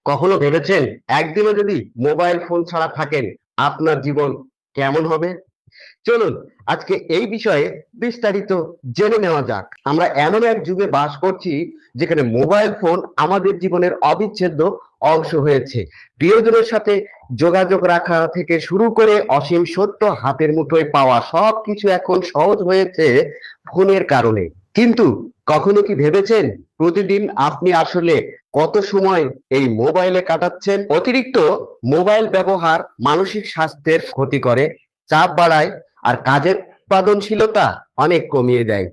কখনো ভেবেছেন একদিনও যদি মোবাইল ফোন ছাড়া থাকেন আপনার জীবন কেমন হবে? চলুন আজকে এই বিষয়ে বিস্তারিত জেনে নেওয়া যাক। আমরা এমন এক যুগে বাস করছি যেখানে মোবাইল ফোন আমাদের জীবনের অবিচ্ছেদ্য অংশ হয়েছে। প্রিয়জনের সাথে যোগাযোগ রাখা থেকে শুরু করে অসীম সত্য হাতের মুঠোয় পাওয়া সবকিছু এখন সহজ হয়েছে ফোনের কারণে। কিন্তু কখনো কি ভেবেছেন প্রতিদিন আপনি আসলে কত সময় এই মোবাইলে কাটাচ্ছেন? অতিরিক্ত মোবাইল ব্যবহার মানসিক স্বাস্থ্যের ক্ষতি করে, চাপ বাড়ায়, আর কাজের উৎপাদনশীলতা অনেক কমিয়ে দেয়।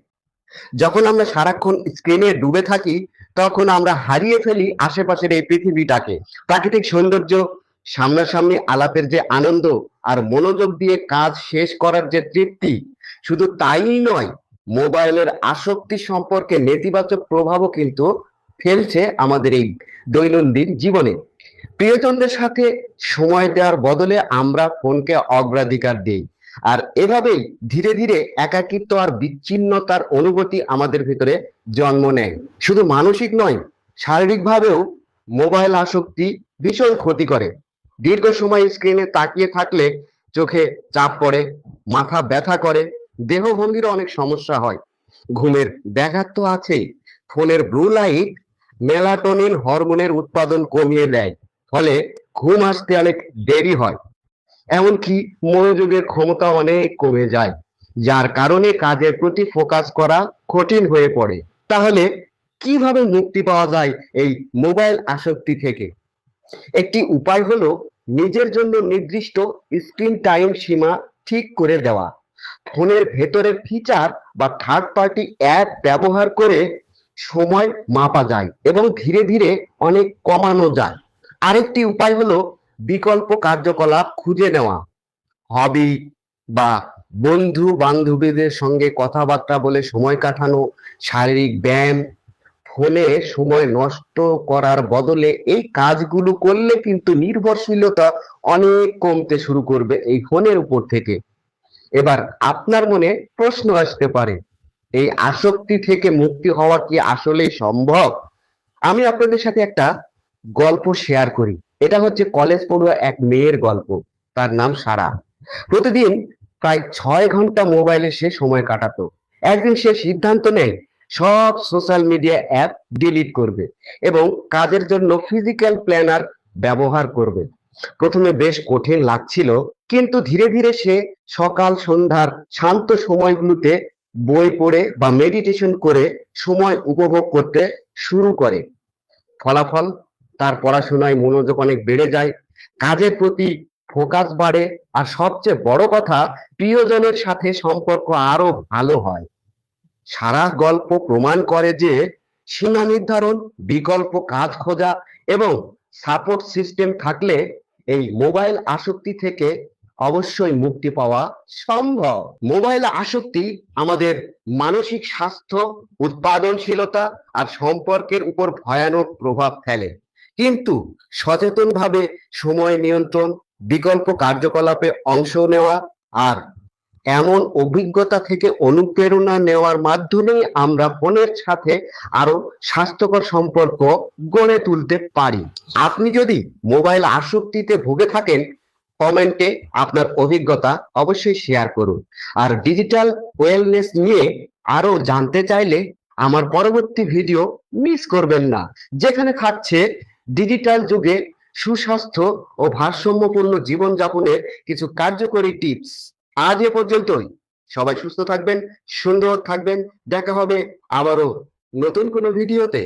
যখন আমরা সারাক্ষণ স্ক্রিনে ডুবে থাকি তখন আমরা হারিয়ে ফেলি আশেপাশের এই পৃথিবীটাকে। প্রাকৃতিক সৌন্দর্য, সামনাসামনি আলাপের যে আনন্দ, আর মনোযোগ দিয়ে কাজ শেষ করার যে তৃপ্তি। শুধু তাই নয়, মোবাইলের আসক্তি সম্পর্কে নেতিবাচক প্রভাবও কিন্তু ফেলছে আমাদের এই দৈনন্দিন জীবনে। প্রিয়জনদের সাথে সময় দেওয়ার বদলে আমরা ফোনকে অগ্রাধিকার দিই, আর এভাবেই ধীরে ধীরে একাকিত্ব আর বিচ্ছিন্নতার অনুভূতি আমাদের ভিতরে জন্ম নেয়। শুধু মানসিক নয়, শারীরিকভাবেও মোবাইল আসক্তি ভীষণ ক্ষতি করে। দীর্ঘ সময় স্ক্রিনে তাকিয়ে থাকলে চোখে চাপ পড়ে, মাথা ব্যথা করে, দেহভঙ্গির অনেক সমস্যা হয়, ঘুমের ব্যাঘাত তো আছেই। ফোনের ব্লু লাইট মেলাটোনিন হরমোনের উৎপাদন কমিয়ে দেয়, ফলে ঘুম আসতে অনেক দেরি হয়। এমনকি মনোযোগের ক্ষমতা অনেক কমে যায়, যার কারণে কাজের প্রতি ফোকাস করা কঠিন হয়ে পড়ে। তাহলে কিভাবে মুক্তি পাওয়া যায় এই মোবাইল আসক্তি থেকে? একটি উপায় হলো নিজের জন্য নির্দিষ্ট স্ক্রিন টাইম সীমা ঠিক করে দেওয়া। ফোনের ভেতরের ফিচার বা থার্ড পার্টি অ্যাপ ব্যবহার করে সময় মাপা যায় এবং ধীরে ধীরে অনেক কমানো যায়। আরেকটি উপায় হলো বিকল্প কার্যকলাপ খুঁজে নেওয়া। হবি বা বন্ধু বান্ধবীদের সঙ্গে কথাবার্তা বলে সময় কাটানো, শারীরিক ব্যায়াম। ফোনে সময় নষ্ট করার বদলে এই কাজগুলো করলে কিন্তু নির্ভরশীলতা অনেক কমতে শুরু করবে এই ফোনের উপর থেকে। এবার আপনার মনে প্রশ্ন আসতে পারে, এই আসক্তি থেকে মুক্তি হওয়া কি আসলে সম্ভব? আমি আপনাদের সাথে একটা গল্প শেয়ার করি। এটা হচ্ছে কলেজ পড়ুয়া এক মেয়ের গল্প। তার নাম সারা। প্রতিদিন প্রায় 6 ঘন্টা মোবাইলে সে সময় কাটাতো। একদিন সে সিদ্ধান্ত নেয় সব সোশ্যাল মিডিয়া অ্যাপ ডিলিট করবে এবং কাজের জন্য ফিজিক্যাল প্ল্যানার ব্যবহার করবে। প্রথমে বেশ কঠিন লাগছিল, কিন্তু ধীরে ধীরে সে সকাল সন্ধ্যার শান্ত সময়গুলোতে বই পড়ে বা মেডিটেশন করে সময় উপভোগ করতে শুরু করে। ফলাফল, তার পড়াশোনায় মনোযোগ অনেক বেড়ে যায়, কাজের প্রতি ফোকাস বাড়ে, আর সবচেয়ে বড় কথা, প্রিয়জনের সাথে সম্পর্ক আরো ভালো হয়। সারা গল্প প্রমাণ করে যে সীমা নির্ধারণ, বিকল্প কাজ খোঁজা এবং সাপোর্ট সিস্টেম থাকলে এই মোবাইল আসক্তি থেকে অবশ্যই মুক্তি পাওয়া সম্ভব। মোবাইল আসক্তি আমাদের মানসিক স্বাস্থ্য, উৎপাদনশীলতা আর সম্পর্কের উপর ভয়ানক প্রভাব ফেলে। কিন্তু সচেতনভাবে সময় নিয়ন্ত্রণ, বিকল্প কার্যকলাপে অংশ নেওয়া আর এমন অভিজ্ঞতা থেকে অনুপ্রেরণা নেওয়ার মাধ্যমেই আমরা ফোনের সাথে আরো স্বাস্থ্যকর সম্পর্ক গড়ে তুলতে পারি। আপনি যদি মোবাইল আসক্তিতে ভুগে থাকেন, কমেন্টে আপনার অভিজ্ঞতা অবশ্যই শেয়ার করুন। আর ডিজিটাল ওয়েলনেস নিয়ে আরো জানতে চাইলে আমার পরবর্তী ভিডিও মিস করবেন না, যেখানে থাকছে ডিজিটাল যুগে সুস্বাস্থ্য ও ভারসাম্যপূর্ণ জীবনযাপনের কিছু কার্যকরী টিপস। আজ এ পর্যন্তই। সবাই সুস্থ থাকবেন, সুন্দর থাকবেন। দেখা হবে আবারও নতুন কোনো ভিডিওতে।